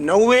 90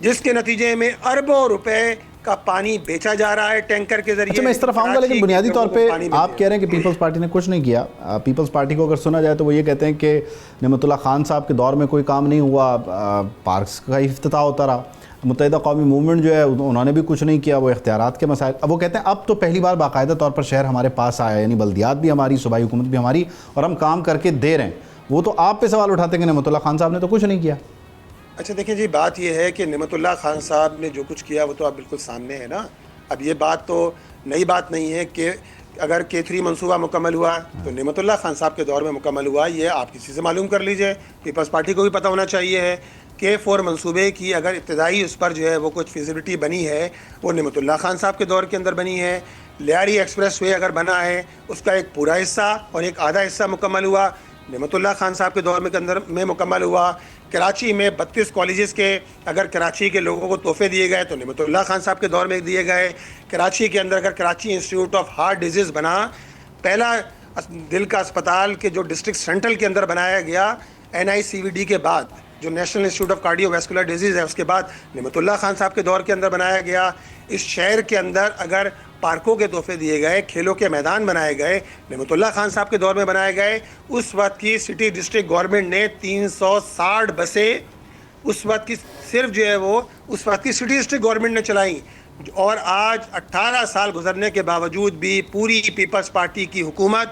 جس کے نتیجے میں اربوں روپے کا پانی بیچا جا رہا ہے ٹینکر کے ذریعے. اچھا میں اس طرف آؤں گا، لیکن بنیادی طور پہ آپ کہہ رہے ہیں کہ پیپلز پارٹی نے کچھ نہیں کیا. پیپلز پارٹی کو اگر سنا جائے تو وہ یہ کہتے ہیں کہ نعمت اللہ خان صاحب کے دور میں کوئی کام نہیں ہوا، پارکس کا افتتاح ہوتا رہا. متحدہ قومی موومنٹ جو ہے انہوں نے بھی کچھ نہیں کیا، وہ اختیارات کے مسائل. اب وہ کہتے ہیں اب تو پہلی بار باقاعدہ طور پر شہر ہمارے پاس آیا، یعنی بلدیات بھی ہماری، صوبائی حکومت بھی ہماری، اور ہم کام کر کے دے رہے ہیں. وہ تو آپ پہ سوال اٹھاتے ہیں کہ نعمت اللہ خان صاحب نے تو کچھ نہیں کیا. اچھا دیکھیں جی، بات یہ ہے کہ نعمت اللہ خان صاحب نے جو کچھ کیا وہ تو اب بالکل سامنے ہے نا. اب یہ بات تو نئی بات نہیں ہے کہ اگر K3 منصوبہ مکمل ہوا تو نعمت اللہ خان صاحب کے دور میں مکمل ہوا. یہ آپ کسی سے معلوم کر لیجئے، پیپلز پارٹی کو بھی پتہ ہونا چاہیے ہے. K4 منصوبے کی اگر ابتدائی اس پر جو ہے وہ کچھ فیزیبلٹی بنی ہے وہ نعمت اللہ خان صاحب کے دور کے اندر بنی ہے. لیاری ایکسپریس وے اگر بنا ہے اس کا ایک پورا حصہ اور ایک آدھا حصہ مکمل ہوا نعمت اللہ خان صاحب کے دور میں مکمل ہوا. کراچی میں 32 کالجز کے اگر کراچی کے لوگوں کو تحفے دیے گئے تو نعمت اللہ خان صاحب کے دور میں دیے گئے. کراچی کے اندر اگر Karachi institute of heart disease بنا، پہلا دل کا اسپتال کے جو ڈسٹرکٹ سینٹرل کے اندر بنایا گیا NICVD کے بعد، جو national institute of cardio vascular disease ہے، اس کے بعد نعمت اللہ خان صاحب کے دور کے اندر بنایا گیا. اس شہر کے اندر اگر پارکوں کے تحفے دیے گئے، کھیلوں کے میدان بنائے گئے، نعمت اللہ خان صاحب کے دور میں بنائے گئے. اس وقت کی سٹی ڈسٹرکٹ گورنمنٹ نے 360 بسیں اس وقت کی صرف جو ہے وہ اس وقت کی سٹی ڈسٹرکٹ گورنمنٹ نے چلائیں. اور آج 18 سال گزرنے کے باوجود بھی پوری پیپلز پارٹی کی حکومت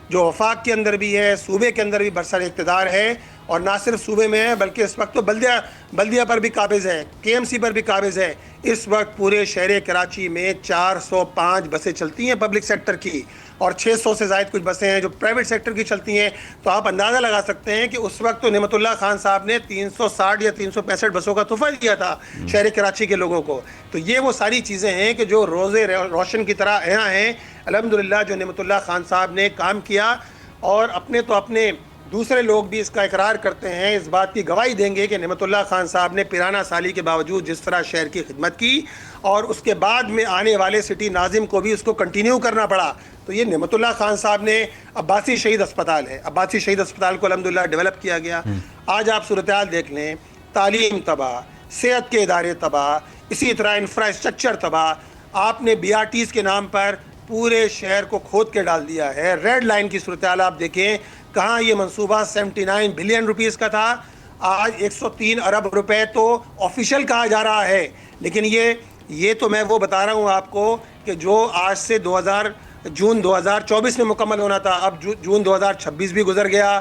جو وفاق کے اندر بھی ہے، صوبے کے اندر بھی برسر اقتدار ہے، اور نہ صرف صوبے میں ہے بلکہ اس وقت تو بلدیہ پر بھی قابض ہے، KMC پر بھی قابض ہے. اس وقت پورے شہر کراچی میں 405 بسیں چلتی ہیں پبلک سیکٹر کی، اور 600 سے زائد کچھ بسیں ہیں جو پرائیویٹ سیکٹر کی چلتی ہیں. تو آپ اندازہ لگا سکتے ہیں کہ اس وقت تو نعمت اللہ خان صاحب نے 360 یا 365 بسوں کا تحفہ دیا تھا شہر کراچی کے لوگوں کو. تو یہ وہ ساری چیزیں ہیں کہ جو روزے روشن کی طرح یہاں ہیں الحمدللہ، جو نعمت اللہ خان صاحب نے کام کیا. اور اپنے دوسرے لوگ بھی اس کا اقرار کرتے ہیں، اس بات کی گواہی دیں گے کہ نعمت اللہ خان صاحب نے پیرانہ سالی کے باوجود جس طرح شہر کی خدمت کی، اور اس کے بعد میں آنے والے سٹی ناظم کو بھی اس کو کنٹینیو کرنا پڑا. تو یہ نعمت اللہ خان صاحب نے عباسی شہید اسپتال ہے، عباسی شہید اسپتال کو الحمدللہ ڈیولپ کیا گیا. آج آپ صورتحال دیکھ لیں، تعلیم تباہ، صحت کے ادارے تباہ، اسی طرح انفراسٹرکچر تباہ. آپ نے BRTs کے نام پر پورے شہر کو کھود کے ڈال دیا ہے. ریڈ لائن کی صورتحال آپ دیکھیں، کہاں یہ منصوبہ 79 بلین روپیز کا تھا، آج 103 ارب روپے تو آفیشیل کہا جا رہا ہے. لیکن یہ تو میں وہ بتا رہا ہوں آپ کو کہ جو آج سے جون 2024 میں مکمل ہونا تھا، اب جون 2026 بھی گزر گیا.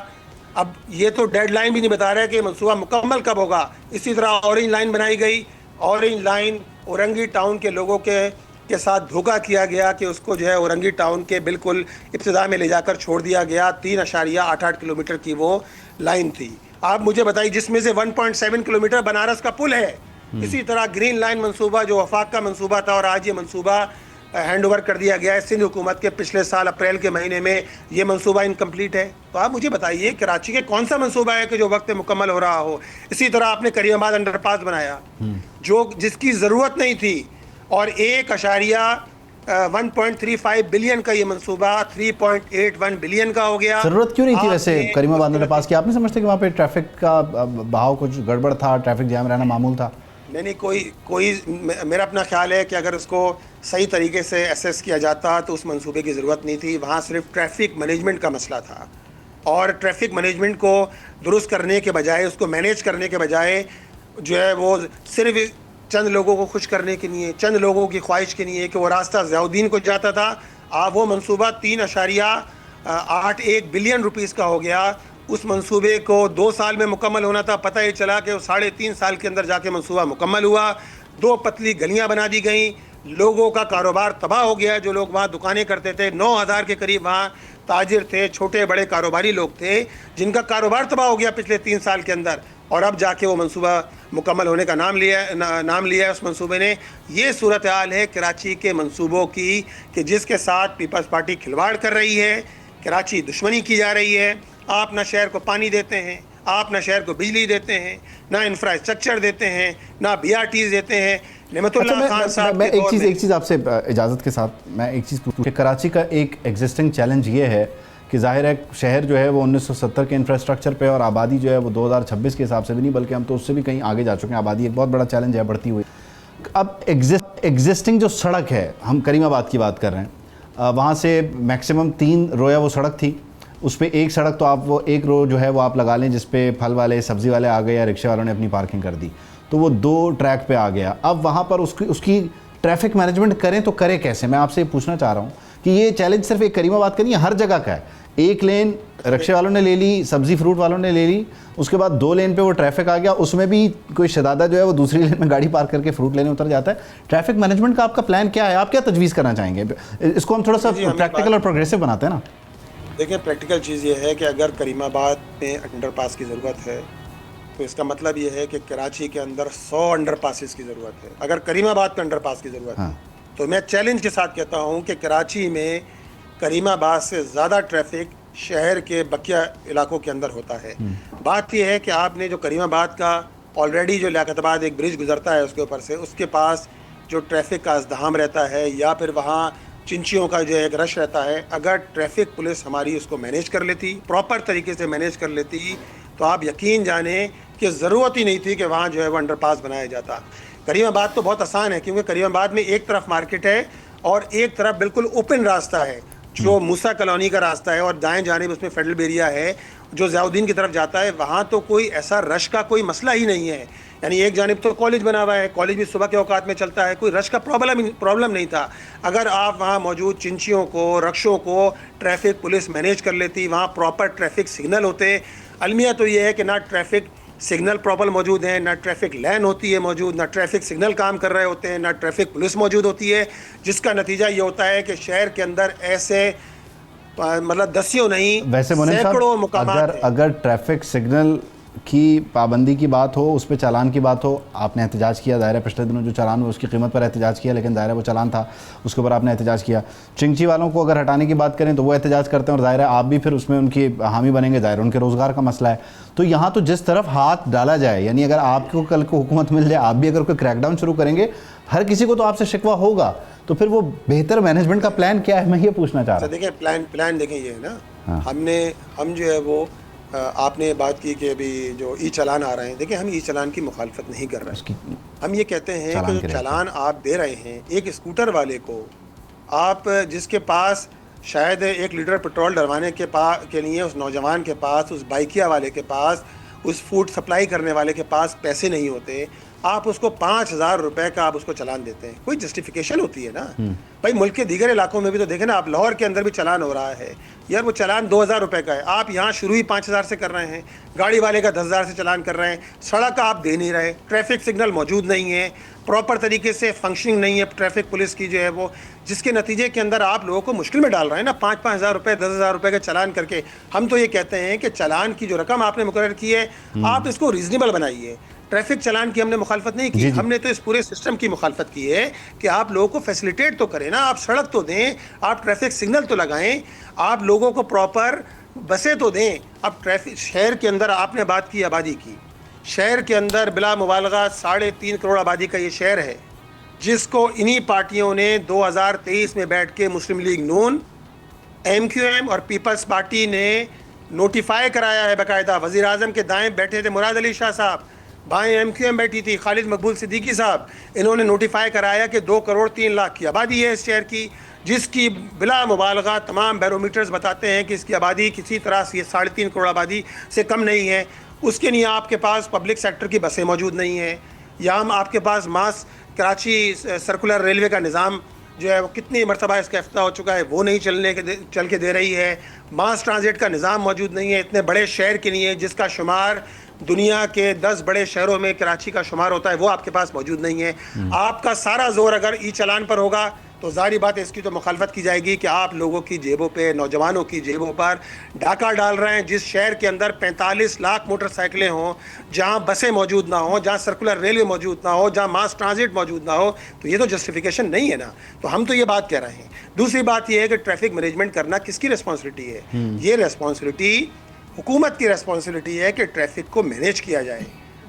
اب یہ تو ڈیڈ لائن بھی نہیں بتا رہے کہ منصوبہ مکمل کب ہوگا. اسی طرح اورنج لائن بنائی گئی، اورنج لائن اورنگی ٹاؤن کے لوگوں کے ساتھ دھوکہ کیا گیا کہ اس کو جو ہے اورنگی ٹاؤن کے بالکل ابتدا میں لے جا کر چھوڑ دیا گیا. 3.88 کلومیٹر کی وہ لائن تھی. آپ مجھے بتائیے جس میں سے 1.7 کلومیٹر بنارس کا پل ہے. اسی طرح گرین لائن منصوبہ جو وفاق کا منصوبہ تھا، اور آج یہ منصوبہ ہینڈ اوور کر دیا گیا ہے سندھ حکومت کے. پچھلے سال اپریل کے مہینے میں یہ منصوبہ انکمپلیٹ ہے. تو آپ مجھے بتائیے کراچی کے کون سا منصوبہ ہے کہ جو وقت مکمل ہو رہا ہو. اسی طرح آپ نے کریم آباد انڈر پاس بنایا جس کی ضرورت نہیں تھی، اور 1.35 بلین کا یہ منصوبہ 3.81 بلین کا ہو گیا. ضرورت کیوں نہیں تھی ویسے کریم آباد انڈر پاس کی؟ آپ نہیں سمجھتے کہ وہاں پہ ٹریفک کا بہاؤ کچھ گڑبڑ تھا، ٹریفک جام رہنا معمول تھا؟ نہیں، کوئی میرا اپنا خیال ہے کہ اگر اس کو صحیح طریقے سے ایسیس کیا جاتا تو اس منصوبے کی ضرورت نہیں تھی. وہاں صرف ٹریفک مینجمنٹ کا مسئلہ تھا، اور ٹریفک مینجمنٹ کو درست کرنے کے بجائے، اس کو مینیج کرنے کے بجائے جو ہے وہ صرف چند لوگوں کو خوش کرنے کے لیے، چند لوگوں کی خواہش کے لیے کہ وہ راستہ ضیاء الدین کو جاتا تھا، وہ منصوبہ 3.81 بلین روپیز کا ہو گیا. اس منصوبے کو 2 سال میں مکمل ہونا تھا، پتہ یہ چلا کہ وہ 3.5 سال کے اندر جا کے منصوبہ مکمل ہوا. 2 پتلی گلیاں بنا دی گئیں، لوگوں کا کاروبار تباہ ہو گیا. جو لوگ وہاں دکانیں کرتے تھے، 9,000 کے قریب وہاں تاجر تھے، چھوٹے بڑے کاروباری لوگ تھے جن کا کاروبار تباہ ہو گیا پچھلے 3 سال کے اندر. اور اب جا کے وہ منصوبہ مکمل ہونے کا نام لیا ہے اس منصوبے نے. یہ صورتحال ہے کراچی کے منصوبوں کی کہ جس کے ساتھ پیپلز پارٹی کھلواڑ کر رہی ہے. کراچی دشمنی کی جا رہی ہے. آپ نہ شہر کو پانی دیتے ہیں، آپ نہ شہر کو بجلی دیتے ہیں، نہ انفراسٹرکچر دیتے ہیں، نہ BRTs دیتے ہیں. نعمت اللہ خان صاحب میں ایک چیز آپ سے اجازت کے ساتھ میں ایک چیز پوچھوں کہ کراچی کا ایک ایگزسٹنگ چیلنج یہ ہے کہ ظاہر ہے شہر جو ہے وہ 1970 کے انفراسٹرکچر پہ اور آبادی جو ہے وہ 2026 کے حساب سے بھی نہیں بلکہ ہم تو اس سے بھی کہیں آگے جا چکے ہیں. آبادی ایک بہت بڑا چیلنج ہے بڑھتی ہوئی. اب ایگزسٹنگ جو سڑک ہے, ہم کریم آباد کی بات کر رہے ہیں, وہاں سے میکسیمم 3 رویا وہ سڑک تھی, اس پہ ایک سڑک تو آپ وہ ایک رو جو ہے وہ آپ لگا لیں جس پہ پھل والے سبزی والے آ گئے یا رکشے والوں نے اپنی پارکنگ کر دی, تو وہ 2 ٹریک پہ آ گیا. اب وہاں پر اس کی ٹریفک مینجمنٹ کریں تو کرے کیسے؟ میں آپ سے پوچھنا چاہ رہا ہوں کہ یہ چیلنج صرف ایک کریم آباد کا نہیں ہے, ہر جگہ کا ہے. ایک لین رکشے والوں نے لے لی, سبزی فروٹ والوں نے لے لی, اس کے بعد 2 لین پہ وہ ٹریفک آ گیا, اس میں بھی کوئی شدادہ جو ہے وہ دوسری لین میں گاڑی پارک کر کے فروٹ لینے اتر جاتا ہے. ٹریفک مینجمنٹ کا آپ کا پلان کیا ہے؟ آپ کیا تجویز کرنا چاہیں گے؟ اس کو ہم تھوڑا سا پریکٹیکل اور پروگریسو بناتے ہیں نا. دیکھیں پریکٹیکل چیز یہ ہے کہ اگر کریم آباد میں انڈر پاس کی ضرورت ہے تو اس کا مطلب یہ ہے کہ کراچی کے اندر 100 انڈر پاسز کی ضرورت ہے. اگر کریم آباد میں انڈر پاس کی ضرورت ہے تو میں چیلنج کے ساتھ کہتا ہوں کہ کراچی میں کریم آباد سے زیادہ ٹریفک شہر کے بقیہ علاقوں کے اندر ہوتا ہے. بات یہ ہے کہ آپ نے جو کریم آباد کا آلریڈی جو لیاقت آباد ایک برج گزرتا ہے اس کے اوپر سے, اس کے پاس جو ٹریفک کا ازدحام رہتا ہے یا پھر وہاں چنچیوں کا جو ایک رش رہتا ہے, اگر ٹریفک پولیس ہماری اس کو مینیج کر لیتی, پراپر طریقے سے مینیج کر لیتی, تو آپ یقین جانیں کہ ضرورت ہی نہیں تھی کہ وہاں جو ہے وہ انڈر پاس بنایا جاتا. کریم آباد تو بہت آسان ہے کیونکہ کریم آباد میں ایک طرف مارکیٹ ہے اور ایک طرف بالکل اوپن راستہ ہے جو موسیٰ کالونی کا راستہ ہے, اور دائیں جانب اس میں فیڈرل بیریا ہے جو ضیاء الدین کی طرف جاتا ہے. وہاں تو کوئی ایسا رش کا کوئی مسئلہ ہی نہیں ہے, یعنی ایک جانب تو کالج بنا ہوا ہے, کالج بھی صبح کے اوقات میں چلتا ہے, کوئی رش کا پرابلم نہیں تھا. اگر آپ وہاں موجود چنچیوں کو, رکشوں کو ٹریفک پولیس مینیج کر لیتی, وہاں پراپر ٹریفک سگنل ہوتے. المیہ تو یہ ہے کہ نہ ٹریفک سگنل پراپر موجود ہیں, نہ ٹریفک لین ہوتی ہے موجود, نہ ٹریفک سگنل کام کر رہے ہوتے ہیں, نہ ٹریفک پولیس موجود ہوتی ہے, جس کا نتیجہ یہ ہوتا ہے کہ شہر کے اندر ایسے مطلب دسیوں نہیں ویسے سینکڑوں مقامات اگر ٹریفک سگنل کی پابندی کی بات ہو, اس پہ چالان کی بات ہو, آپ نے احتجاج کیا, ظاہر ہے پچھلے دنوں جو چالان ہوئے اس کی قیمت پر احتجاج کیا, لیکن ظاہر ہے وہ چالان تھا, اس کے اوپر آپ نے احتجاج کیا. چنچی والوں کو اگر ہٹانے کی بات کریں تو وہ احتجاج کرتے ہیں اور ظاہر ہے آپ بھی پھر اس میں ان کی حامی بنیں گے, ظاہر ان کے روزگار کا مسئلہ ہے. تو یہاں تو جس طرف ہاتھ ڈالا جائے, یعنی اگر آپ کو کل کو حکومت مل جائے, آپ بھی اگر کوئی کریک ڈاؤن شروع کریں گے, ہر کسی کو تو آپ سے شکوہ ہوگا, تو پھر وہ بہتر مینجمنٹ کا پلان کیا ہے, میں یہ پوچھنا چاہ رہا ہوں. دیکھیں پلان دیکھیں یہ ہے نا, ہم جو ہے وہ آپ نے بات کی کہ ابھی جو ای چالان آ رہے ہیں, دیکھیں ہم ای چالان کی مخالفت نہیں کر رہے ہیں. ہم یہ کہتے ہیں کہ جو چالان آپ دے رہے ہیں ایک اسکوٹر والے کو, آپ جس کے پاس شاید 1 لیٹر پٹرول ڈلوانے کے لیے اس نوجوان کے پاس, اس بائکیا والے کے پاس, اس فوڈ سپلائی کرنے والے کے پاس پیسے نہیں ہوتے, آپ اس کو 5,000 روپے کا آپ اس کو چالان دیتے ہیں. کوئی جسٹیفیکیشن ہوتی ہے نا بھائی. ملک کے دیگر علاقوں میں بھی تو دیکھیں نا, آپ لاہور کے اندر بھی چالان ہو رہا ہے یار, وہ چالان 2,000 روپے کا ہے, آپ یہاں شروع ہی 5,000 سے کر رہے ہیں, گاڑی والے کا 10,000 سے چالان کر رہے ہیں, سڑک کا آپ دے نہیں رہے, ٹریفک سگنل موجود نہیں ہے, پراپر طریقے سے فنکشننگ نہیں ہے ٹریفک پولیس کی جو ہے وہ, جس کے نتیجے کے اندر آپ لوگوں کو مشکل میں ڈال رہے ہیں نا 5,000 روپے 10,000 روپے کا چالان کر کے. ہم تو یہ کہتے ہیں کہ چالان کی جو رقم آپ نے مقرر کی ہے آپ اس کو ریزنیبل بنائیے. ٹریفک چالان کی ہم نے مخالفت نہیں کی, ہم نے تو اس پورے سسٹم کی مخالفت کی ہے کہ آپ لوگوں کو فیسیلیٹیٹ تو کریں نا, آپ سڑک تو دیں, آپ ٹریفک سگنل تو لگائیں, آپ لوگوں کو پراپر بسیں تو دیں. اب ٹریفک شہر کے اندر آپ نے بات کی آبادی کی, شہر کے اندر بلا مبالغہ 3.5 کروڑ آبادی کا یہ شہر ہے, جس کو انہی پارٹیوں نے 2023 میں بیٹھ کے مسلم لیگ نون, MQM اور پیپلز پارٹی نے نوٹیفائی کرایا ہے باقاعدہ. وزیر اعظم کے دائیں بیٹھے تھے مراد علی شاہ صاحب, بائیں MQM بیٹھی تھی خالد مقبول صدیقی صاحب, انہوں نے نوٹیفائی کرایا کہ 2 کروڑ 3 لاکھ کی آبادی ہے اس شہر کی, جس کی بلا مبالغہ تمام بیرومیٹرز بتاتے ہیں کہ اس کی آبادی کسی طرح سے 3.5 کروڑ آبادی سے کم نہیں ہے. اس کے لیے آپ کے پاس پبلک سیکٹر کی بسیں موجود نہیں ہیں, یا آپ کے پاس ماس کراچی سرکولر ریلوے کا نظام جو ہے وہ کتنی مرتبہ اس کا افتتاح ہو چکا ہے, وہ نہیں چل کے دے رہی ہے. ماس ٹرانزٹ کا نظام موجود نہیں ہے اتنے بڑے شہر کے لیے, جس کا شمار دنیا کے 10 بڑے شہروں میں کراچی کا شمار ہوتا ہے, وہ آپ کے پاس موجود نہیں ہے. آپ کا سارا زور اگر ای چالان پر ہوگا تو ظاہری بات ہے اس کی تو مخالفت کی جائے گی کہ آپ لوگوں کی جیبوں پہ, نوجوانوں کی جیبوں پر ڈاکہ ڈال رہے ہیں. جس شہر کے اندر 45 لاکھ موٹر سائیکلیں ہوں, جہاں بسیں موجود نہ ہوں, جہاں سرکولر ریلوے موجود نہ ہو, جہاں ماس ٹرانزٹ موجود نہ ہو, تو یہ تو جسٹیفیکیشن نہیں ہے نا. تو ہم تو یہ بات کہہ رہے ہیں. دوسری بات یہ ہے کہ ٹریفک مینجمنٹ کرنا کس کی ریسپانسبلٹی ہے؟ یہ ریسپانسبلٹی حکومت کی ریسپانسبلٹی ہے کہ ٹریفک کو مینیج کیا جائے.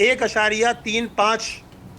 1.35